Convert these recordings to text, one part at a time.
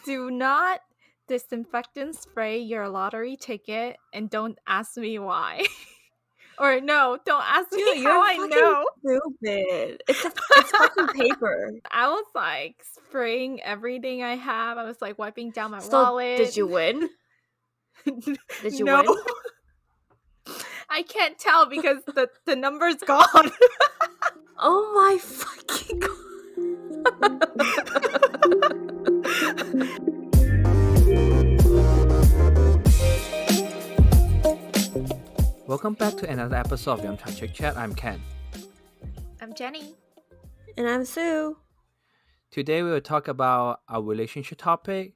Do not disinfectant spray your lottery ticket and don't ask me why. Or no, don't ask me Dude, how you're I fucking know. stupid. It's fucking paper. I was like spraying everything I have. I was like wiping down my So wallet. did you win? Did you No. win? I can't tell because the number's gone. Oh my fucking Welcome back to another episode of Yumcha Chitchat. I'm Ken. I'm Jenny. And I'm Sue. Today we will talk about our relationship topic.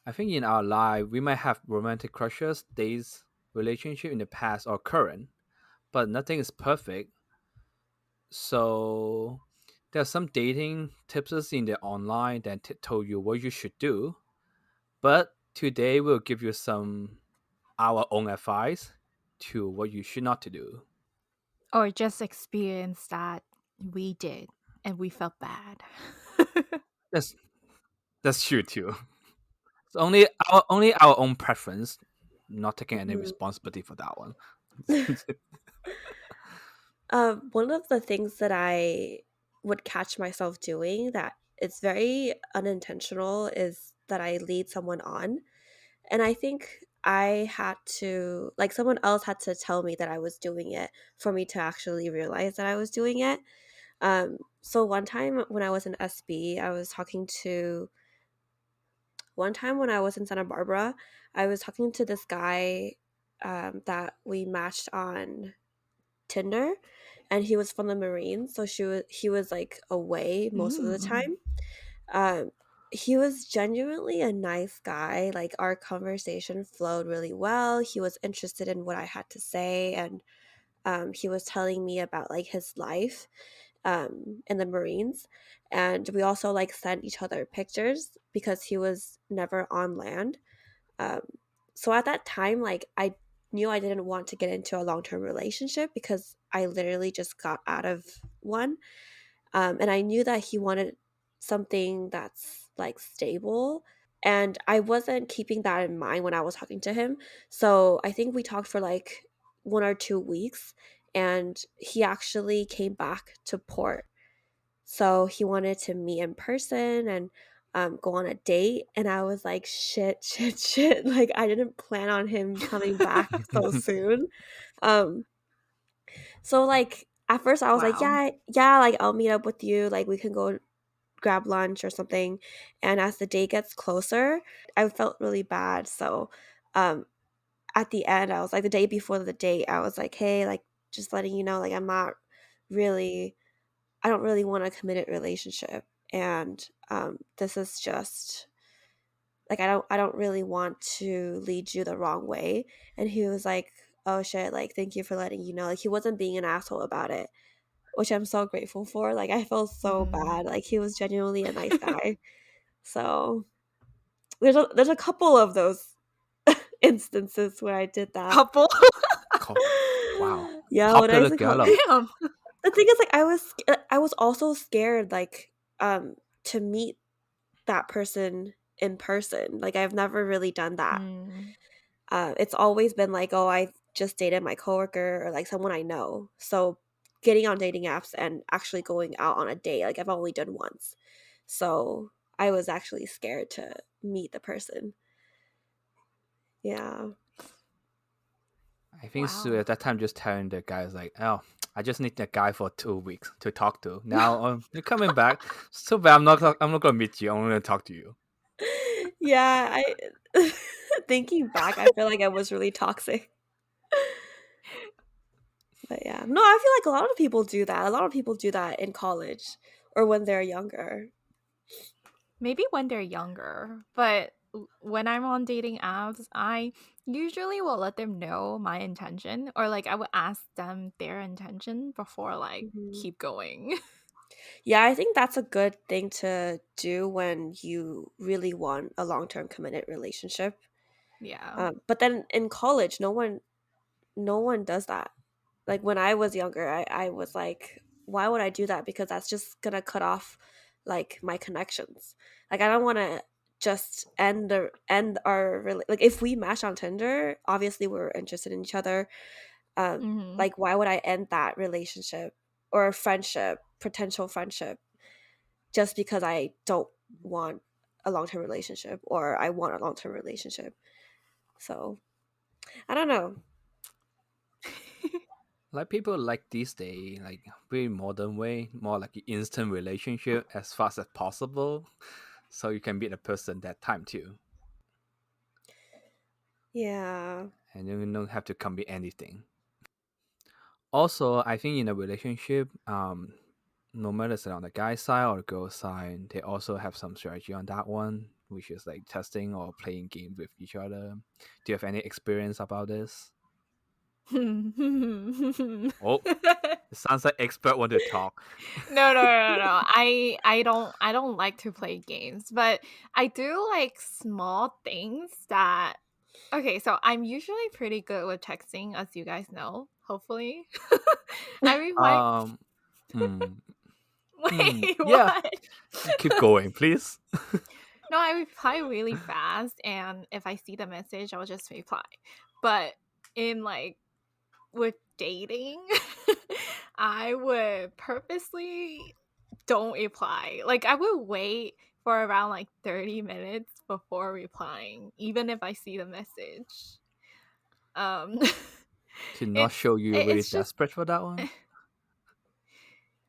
I think in our life we might have romantic crushes, dates, relationship in the past or current, but nothing is perfect. So there are some dating tips in the online that told you what you should do. But today we'll give you some our own advice to what you should not to do. Or just experience that we did and we felt bad. That's true too. It's only our own preference, not taking any responsibility for that one. One of the things that I would catch myself doing that it's very unintentional is that I lead someone on. And I think I had to, like, someone else had to tell me that I was doing it for me to actually realize that I was doing it. So one time when I was in SB, one time when I was in Santa Barbara, I was talking to this guy that we matched on Tinder, and he was from the Marines, so he was like away most of the time. Um, he was genuinely a nice guy. Like, our conversation flowed really well. He was interested in what I had to say, and he was telling me about like his life in the Marines. And we also like sent each other pictures because he was never on land. Um, so at that time, like, I knew I didn't want to get into a long-term relationship because I literally just got out of one. And I knew that he wanted something that's like stable. And I wasn't keeping that in mind when I was talking to him. So I think we talked for like 1 or 2 weeks, and he actually came back to port. So he wanted to meet in person and go on a date. And I was like, shit, shit, shit. Like, I didn't plan on him coming back so soon. Um, so like at first I was like, Wow. yeah, like I'll meet up with you. Like, we can go grab lunch or something. And as the day gets closer, I felt really bad. So at the end, I was like, the day before the date, I was like, hey, like, just letting you know, like, I don't really want a committed relationship. And this is just like, I don't really want to lead you the wrong way. And he was like, oh shit, like, thank you for letting you know. Like, he wasn't being an asshole about it, which I'm so grateful for. Like, I felt so bad. Like, he was genuinely a nice guy. So there's a couple of those instances where I did that. Couple. Wow. Yeah, when I Popular was in college. girl. Damn. The thing is, like, I was also scared, like, to meet that person in person. Like, I've never really done that. It's always been like, oh, I just dated my coworker or like someone I know. So getting on dating apps and actually going out on a date, like, I've only done once. So I was actually scared to meet the person. Yeah. I think Sue at that time just telling the guys like, oh, I just need that guy for 2 weeks to talk to. Now you're coming back. So bad. I'm not gonna meet you. I'm gonna talk to you. Yeah, I thinking back, I feel like I was really toxic. But yeah. No, I feel like a lot of people do that. A lot of people do that in college or when they're younger. Maybe when they're younger, but when I'm on dating apps, I usually will let them know my intention, or like I would ask them their intention before like Mhm. keep going. Yeah, I think that's a good thing to do when you really want a long-term committed relationship. Yeah. But then in college, no one does that. Like, when I was younger, I was like, why would I do that? Because that's just gonna cut off like my connections. Like, I don't want to just end our like if we match on Tinder, obviously we're interested in each other. Mhm. Like why would I end that relationship or friendship, potential friendship, just because I don't want a long-term relationship or I want a long-term relationship. So, I don't know. Like people like these days, like very modern way, more like an instant relationship as fast as possible, so you can meet a person that time too, Yeah. and you don't have to commit anything. Also, I think in a relationship, no matter it's on the guy side or the girl side, they also have some strategy on that one, which is like testing or playing games with each other. Do you have any experience about this? No, Oh, it sounds like expert want to talk. no, no, no, no. I don't like to play games, but I do like small things that okay, so I'm usually pretty good with texting, as you guys know, hopefully. I reply Um, hmm, wait, yeah, what? keep going, please. No, I reply really fast, and if I see the message, I'll just reply. But in like with dating, I would purposely don't reply. Like I would wait for around like 30 minutes before replying, even if I see the message. Um To not show you really it's just desperate for that one.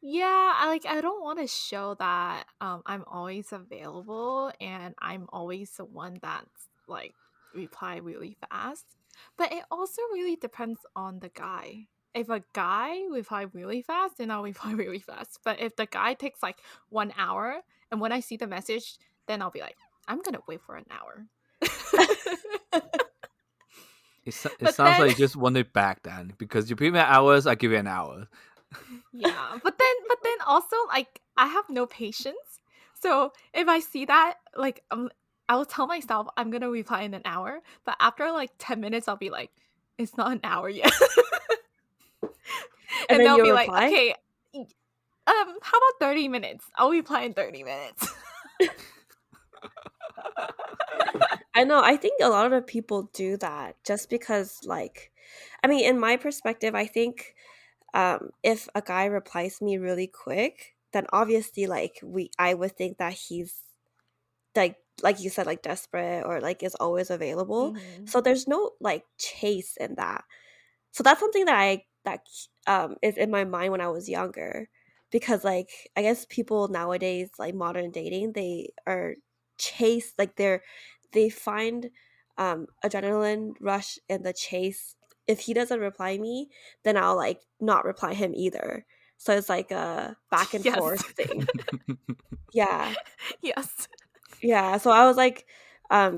yeah, I don't want to show that I'm always available and I'm always the one that's like reply really fast. But it also really depends on the guy. If a guy reply really fast, then I'll reply really fast. But if the guy takes like 1 hour and when I see the message, then I'll be like, I'm gonna wait for an hour. It But sounds then like you just want it back then because you pay me hours, I give you an hour. yeah, but then also like I have no patience. So if I see that, like I will tell myself I'm gonna reply in an hour, but after like 10 minutes, I'll be like, it's not an hour yet, And and then they'll you be like, reply? okay, how about 30 minutes? I'll reply in 30 minutes. I know, I think a lot of people do that just because like I mean, in my perspective, I think if a guy replies me really quick, then obviously like we I would think that he's like you said like desperate or like is always available. hmm So there's no like chase in that. So that's something that is in my mind when I was younger because like I guess people nowadays like modern dating they are chase like they find adrenaline rush in the chase. If he doesn't reply me, then I'll like not reply him either. So it's like a back and Yes, forth thing. Yeah. yes. Yeah, so I was like,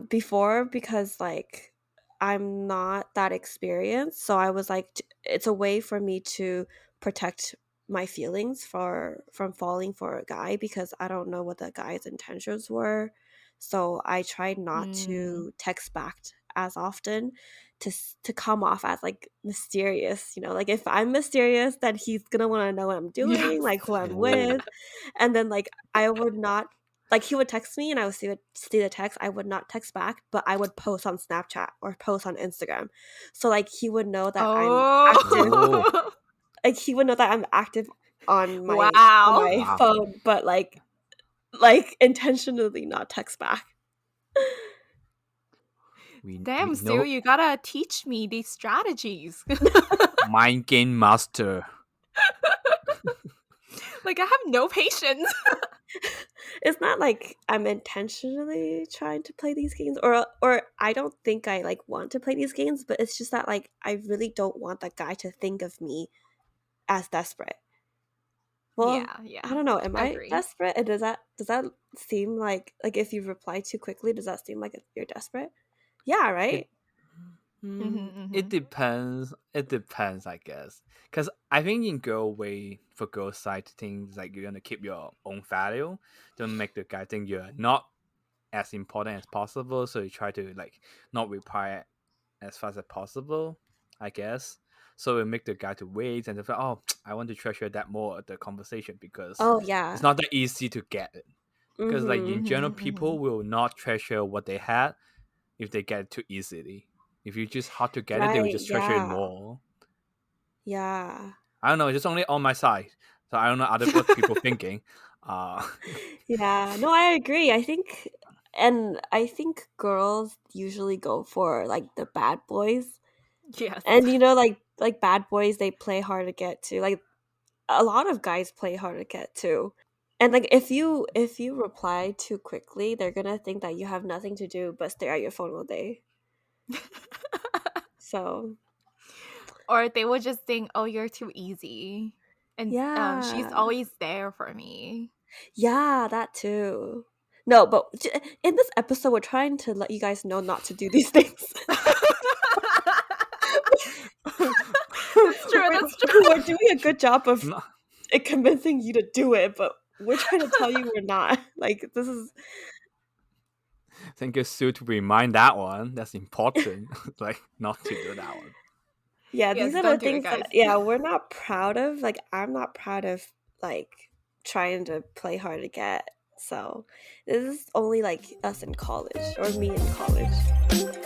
before because like I'm not that experienced, so I was like, it's a way for me to protect my feelings for from falling for a guy because I don't know what the guy's intentions were. So I tried not Mm. to text back as often to come off as like mysterious, you know, like if I'm mysterious, then he's gonna want to know what I'm doing, Yes. like who I'm Oh, with, and then like I would not like he would text me and I would see the text. I would not text back, but I would post on Snapchat or post on Instagram. So like he would know that I'm active. oh, Oh. Like he would know that I'm active on Wow. my wow. phone, but like intentionally not text back. We Damn, Stu, know you gotta teach me these strategies. mind game master. Like I have no patience. It's not like I'm intentionally trying to play these games or I don't think I like want to play these games, but it's just that like I really don't want that guy to think of me as desperate. Well, Yeah, I yeah. don't know. Am I Agree. desperate? And does that seem like if you reply too quickly, does that seem like you're desperate? Yeah, It right? it Mhm. depends. It depends, I guess. Because I think in girl way for girl side things like you're gonna keep your own value. Don't make the guy think you're not as important as possible. So you try to like not reply as fast as possible, I guess. So it make the guy to wait and they're like, oh, I want to treasure that more the conversation because Oh it's yeah. not that easy to get it. because like in Mhm. general, Mhm, mhm. people will not treasure what they had if they get it too easily. If you just hard to get it, they will Right. just treasure it Yeah. more. Yeah. I don't know. It's just only on my side, so I don't know other what people thinking. Uh, Yeah. No, I agree. I think girls usually go for like the bad boys. Yes. And like bad boys, they play hard to get to. Like a lot of guys play hard to get to. And like if you reply too quickly, they're gonna think that you have nothing to do but stare at your phone all day. So Or they would just think, "Oh, you're too easy." And she's yeah. always there for me. Yeah, that too. No, but in this episode, we're trying to let you guys know not to do these things. That's true. we're, That's true. we're doing a good job of no, convincing you to do it, but we're trying to tell you we're not. Like this is thank you, Sue, to remind that one. That's important. Like not to do that one. yeah, these Yes, are the don't do it, things that guys. we're not proud of. Like I'm not proud of like trying to play hard to get. So this is only like us in college or me in college.